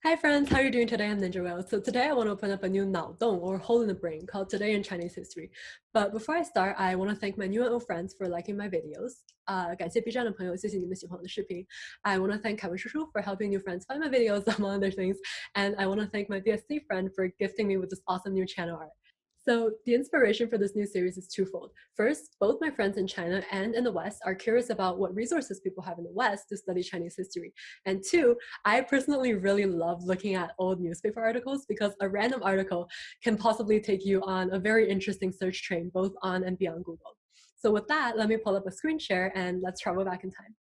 Hi friends, how are you doing today? I'm Ninja Whale. So today I want to open up a new 脑洞 or hole in the brain called Today in Chinese History. But before I start, I want to thank my new and old friends for liking my videos. 感谢 B 站的朋友，谢谢你们喜欢我的视频。I want to thank 凯文叔叔 for helping new friends find my videos among other things. And I want to thank my DSC friend for gifting me with this awesome new channel art. So the inspiration for this new series is twofold. First, both my friends in China and in the West are curious about what resources people have in the West to study Chinese history. And two, I personally really love looking at old newspaper articles because a random article can possibly take you on a very interesting search train, both on and beyond Google. So with that, let me pull up a screen share and let's travel back in time.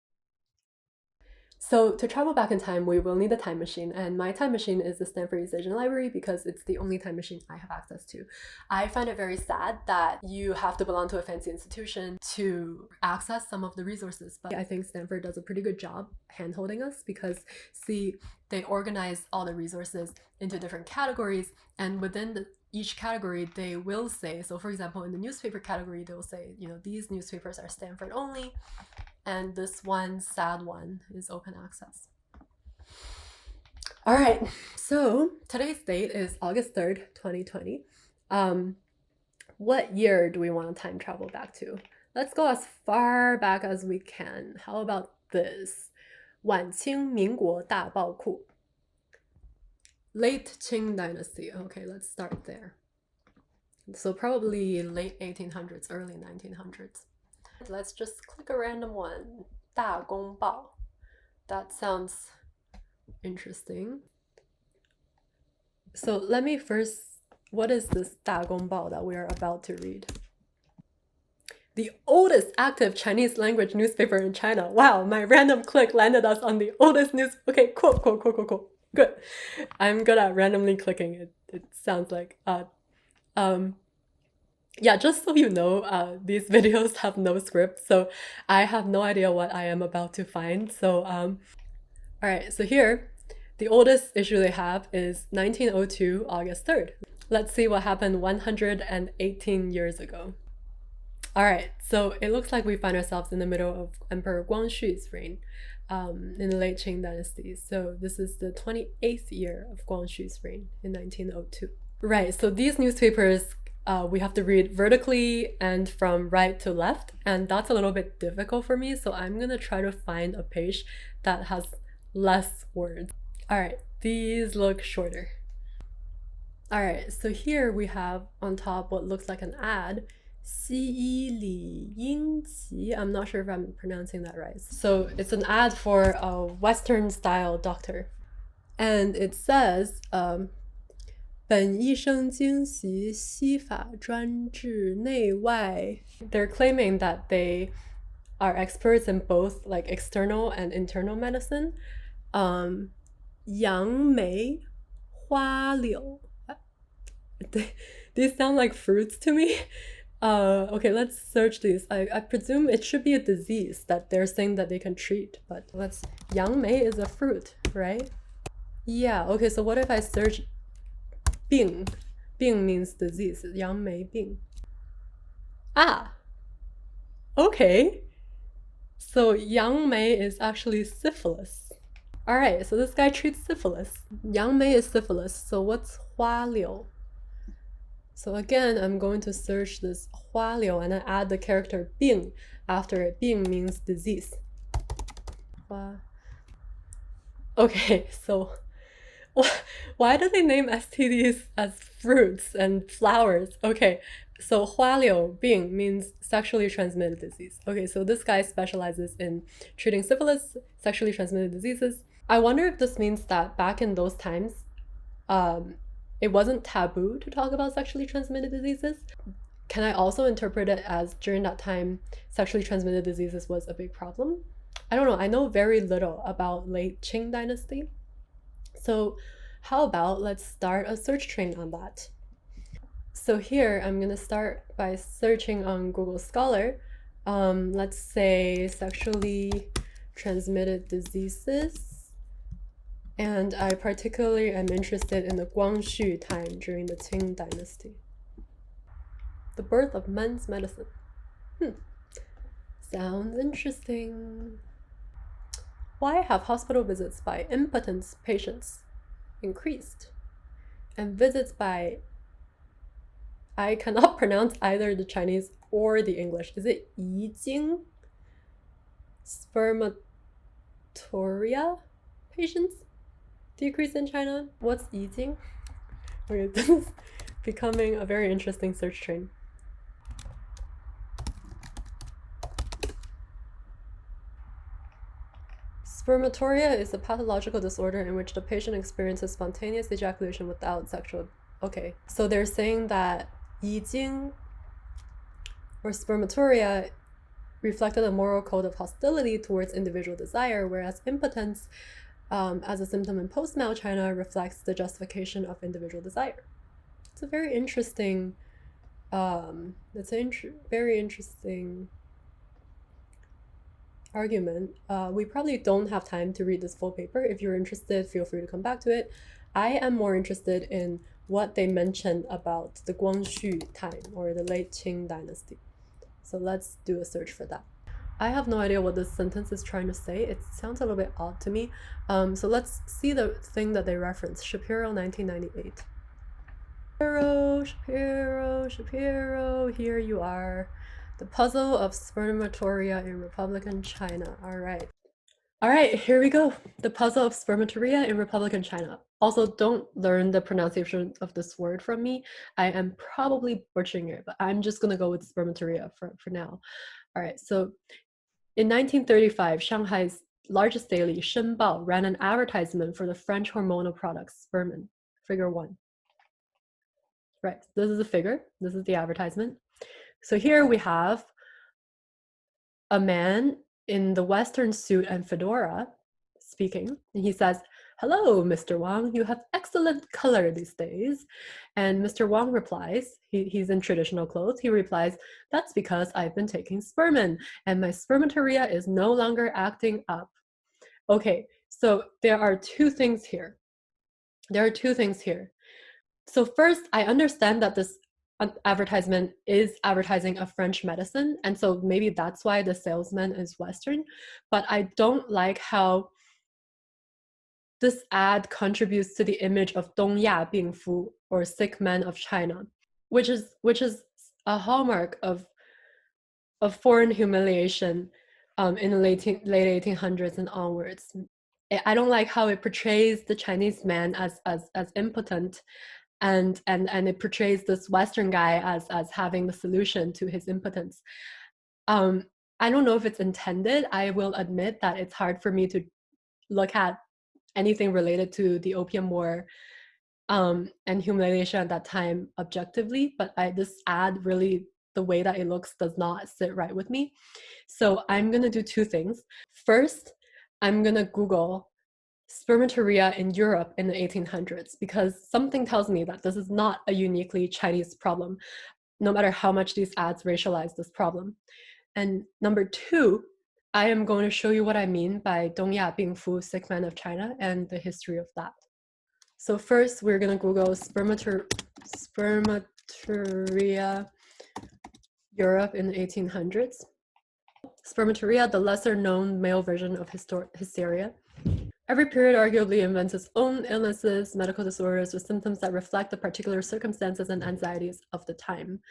So to travel back in time, we will need a time machine, and my time machine is the Stanford East Asian Library because it's the only time machine I have access to. I find it very sad that you have to belong to a fancy institution to access some of the resources, but I think Stanford does a pretty good job hand-holding us because, see, they organize all the resources into different categories, and within each category they will say, so for example, in the newspaper category, they'll say, these newspapers are Stanford only, and this one sad one is open access. All right, so today's date is August 3rd, 2020. What year do we want to time travel back to? Let's go as far back as we can. How about this? 晚清民国大报库. Late Qing Dynasty. Okay, let's start there. So probably late 1800s, early 1900s. Let's just click a random one. 大公报. That sounds interesting. So let me first, what is this 大公报 that we are about to read? The oldest active Chinese language newspaper in China. Wow, my random click landed us on the oldest news. Okay, cool. Good. I'm good at randomly clicking. It sounds like yeah, just so you know, these videos have no script, so I have no idea what I am about to find. So, all right, so here, the oldest issue they have is 1902, August 3rd. Let's see what happened 118 years ago. All right, so it looks like we find ourselves in the middle of Emperor Guangxu's reign in the late Qing dynasty. So this is the 28th year of Guangxu's reign in 1902. Right, so these newspapers we have to read vertically and from right to left, and that's a little bit difficult for me, so I'm gonna try to find a page that has less words. All right, these look shorter. All right, so here we have on top what looks like an ad. 西医李英奇. I'm not sure if I'm pronouncing that right. So it's an ad for a Western style doctor, and it says 本医生经习西法专治内外. They're claiming that they are experts in both like external and internal medicine. 杨梅花柳. These sound like fruits to me. Okay, let's search these. I presume it should be a disease that they're saying that they can treat, but let's. 杨梅 is a fruit, right? Yeah, okay, so what if I search 病? 病 means disease. 杨梅病. Ah! Okay. So 杨梅 is actually syphilis. Alright, so this guy treats syphilis. 杨梅 is syphilis. So what's 花柳? So again, I'm going to search this 花柳and I add the character 病 after it. 病 means disease. Okay, so why do they name STDs as fruits and flowers? Okay, so 花柳病 means sexually transmitted disease. Okay, so this guy specializes in treating syphilis, sexually transmitted diseases. I wonder if this means that back in those times, it wasn't taboo to talk about sexually transmitted diseases. Can I also interpret it as during that time, sexually transmitted diseases was a big problem? I don't know. I know very little about late Qing dynasty. So how about let's start a search train on that. So here I'm gonna start by searching on Google Scholar. Let's say sexually transmitted diseases. And I particularly am interested in the Guangxu time during the Qing dynasty. The birth of men's medicine. Sounds interesting. Why have hospital visits by impotent patients increased. And visits by, I cannot pronounce either the Chinese or the English. Is it 遗精? Spermatorrhea patients decrease in China? What's 遗精? Okay, this is becoming a very interesting search train. Spermatorrhea is a pathological disorder in which the patient experiences spontaneous ejaculation without sexual. Okay, so they're saying that 遗精or spermatorrhea reflected a moral code of hostility towards individual desire, whereas impotence as a symptom in post-Mao China reflects the justification of individual desire. It's a very interesting, very interesting argument. We probably don't have time to read this full paper. If you're interested, feel free to come back to it. I am more interested in what they mentioned about the Guangxu time or the late Qing dynasty. So let's do a search for that. I have no idea what this sentence is trying to say. It sounds a little bit odd to me. So let's see the thing that they reference. Shapiro, 1998. Shapiro, here you are. The puzzle of spermatorrhea in Republican China. All right, here we go. The puzzle of spermatorrhea in Republican China. Also, don't learn the pronunciation of this word from me. I am probably butchering it, but I'm just gonna go with spermatorrhea for now. All right, so in 1935, Shanghai's largest daily, Shenbao, ran an advertisement for the French hormonal product Spermin, figure 1. Right, this is a figure, this is the advertisement. So here we have a man in the Western suit and fedora speaking, and he says, "Hello, Mr. Wang, you have excellent color these days." And Mr. Wang replies, he's in traditional clothes, he replies, "That's because I've been taking Spermin, and my spermatorrhea is no longer acting up." Okay, so there are two things here. So first, I understand that this advertisement is advertising a French medicine, and so maybe that's why the salesman is Western, but I don't like how this ad contributes to the image of Dongya Bingfu, or sick man of China, which is a hallmark of foreign humiliation in the late 1800s and onwards. I don't like how it portrays the Chinese man as impotent, and it portrays this Western guy as having the solution to his impotence. I don't know if it's intended. I will admit that it's hard for me to look at anything related to the Opium War and humiliation at that time objectively, but this ad really, the way that it looks does not sit right with me. So I'm gonna do two things. First, I'm gonna Google spermatorrhea in Europe in the 1800s, because something tells me that this is not a uniquely Chinese problem, no matter how much these ads racialize this problem. And number two, I am going to show you what I mean by Dongya Bingfu, sick man of China, and the history of that. So first, we're going to Google spermatorrhea Europe in the 1800s. Spermatorrhea, the lesser known male version of hysteria. Every period arguably invents its own illnesses, medical disorders, with symptoms that reflect the particular circumstances and anxieties of the time.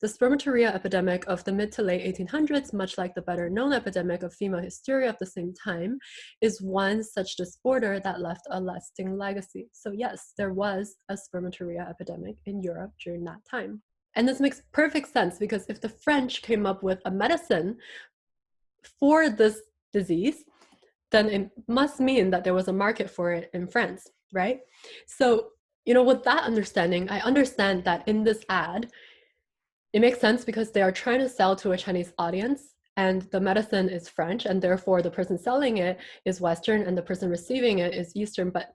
The spermatorrhea epidemic of the mid to late 1800s, much like the better known epidemic of female hysteria of the same time, is one such disorder that left a lasting legacy. So yes, there was a spermatorrhea epidemic in Europe during that time. And this makes perfect sense, because if the French came up with a medicine for this disease, then it must mean that there was a market for it in France, right? So, with that understanding, I understand that in this ad, it makes sense because they are trying to sell to a Chinese audience, and the medicine is French, and therefore the person selling it is Western and the person receiving it is Eastern, but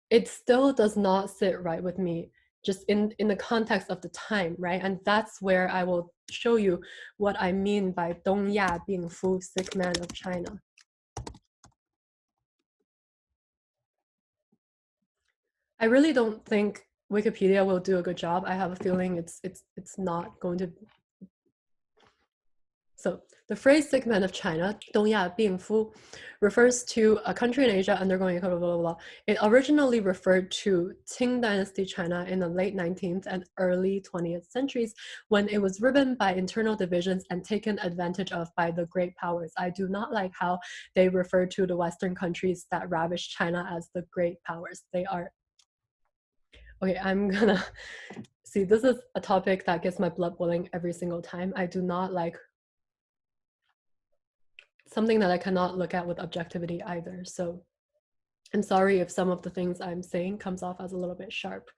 it still does not sit right with me, just in the context of the time, right? And that's where I will show you what I mean by Dongya Bingfu, sick man of China. I really don't think Wikipedia will do a good job. I have a feeling it's not going to. So the phrase sick man of China, 东亚病夫, refers to a country in Asia undergoing blah, blah, blah, blah. It originally referred to Qing Dynasty China in the late 19th and early 20th centuries when it was riven by internal divisions and taken advantage of by the great powers. I do not like how they refer to the Western countries that ravaged China as the great powers. They are... Okay, I'm gonna... See, this is a topic that gets my blood boiling every single time. I do not like... something that I cannot look at with objectivity either. So I'm sorry if some of the things I'm saying comes off as a little bit sharp,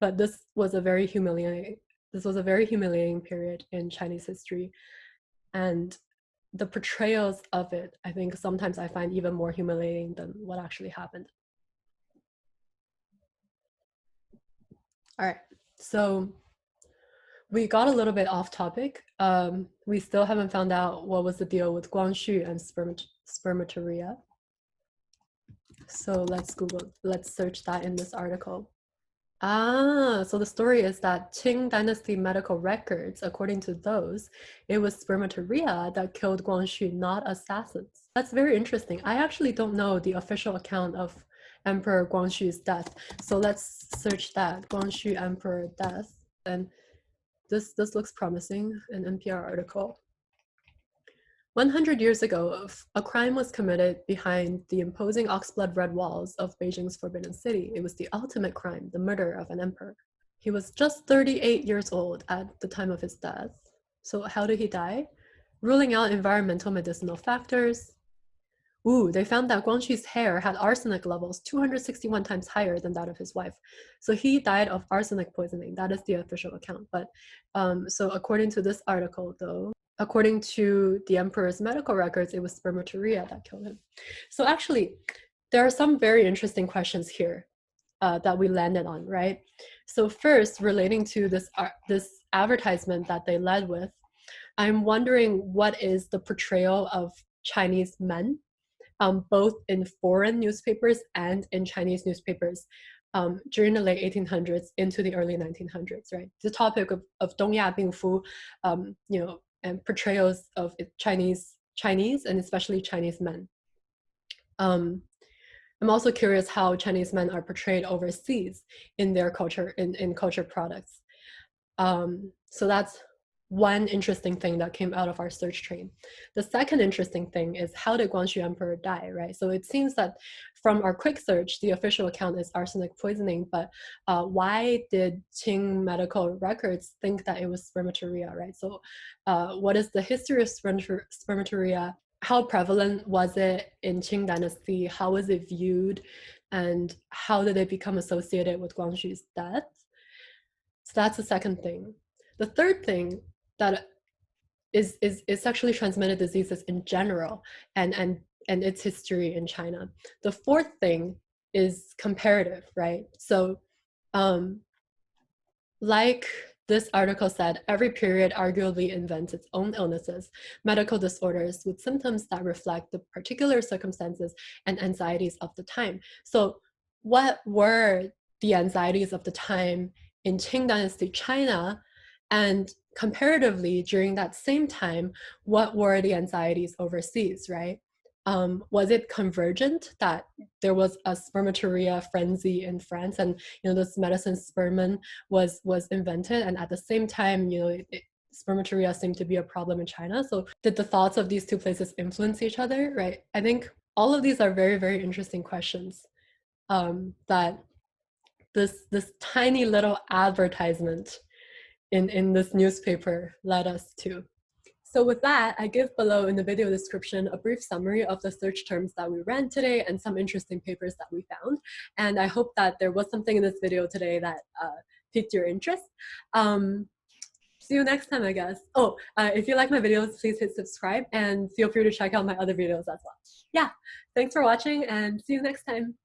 but this was a very humiliating period in Chinese history. And the portrayals of it, I think sometimes I find even more humiliating than what actually happened. All right, so we got a little bit off topic. We still haven't found out what was the deal with Guangxu and spermatorrhea. So let's search that in this article. So the story is that Qing Dynasty medical records, according to those, it was spermatorrhea that killed Guangxu, not assassins. That's very interesting. I actually don't know the official account of Emperor Guangxu's death. So let's search that, Guangxu Emperor death. And this looks promising, an NPR article. 100 years ago, a crime was committed behind the imposing oxblood red walls of Beijing's Forbidden City. It was the ultimate crime, the murder of an emperor. He was just 38 years old at the time of his death. So how did he die? Ruling out environmental medicinal factors. They found that Guangxu's hair had arsenic levels 261 times higher than that of his wife. So he died of arsenic poisoning. That is the official account. But so according to this article, though, according to the emperor's medical records, it was spermatorrhea that killed him. So actually, there are some very interesting questions here that we landed on, right? So first, relating to this advertisement that they led with, I'm wondering what is the portrayal of Chinese men, both in foreign newspapers and in Chinese newspapers during the late 1800s into the early 1900s, right? The topic of Dongyia Bingfu, and portrayals of Chinese and especially Chinese men. I'm also curious how Chinese men are portrayed overseas in their culture, in culture products. So that's one interesting thing that came out of our search train. The second interesting thing is, how did Guangxu Emperor die, right? So it seems that from our quick search, the official account is arsenic poisoning, but why did Qing medical records think that it was spermatorrhea, right? So what is the history of spermatorrhea? How prevalent was it in Qing Dynasty? How was it viewed? And how did it become associated with Guangxu's death? So that's the second thing. The third thing that is sexually transmitted diseases in general and its history in China. The fourth thing is comparative, right? So like this article said, every period arguably invents its own illnesses, medical disorders with symptoms that reflect the particular circumstances and anxieties of the time. So what were the anxieties of the time in Qing Dynasty China? And comparatively, during that same time, what were the anxieties overseas, right? Was it convergent that there was a spermatorrhea frenzy in France, and this medicine spermin was invented, and at the same time, spermatorrhea seemed to be a problem in China? So did the thoughts of these two places influence each other, right? I think all of these are very, very interesting questions that this tiny little advertisement in this newspaper led us to. So with that, I give below in the video description a brief summary of the search terms that we ran today and some interesting papers that we found. And I hope that there was something in this video today that piqued your interest. See you next time, I guess. If you like my videos, please hit subscribe and feel free to check out my other videos as well. Yeah, thanks for watching and see you next time.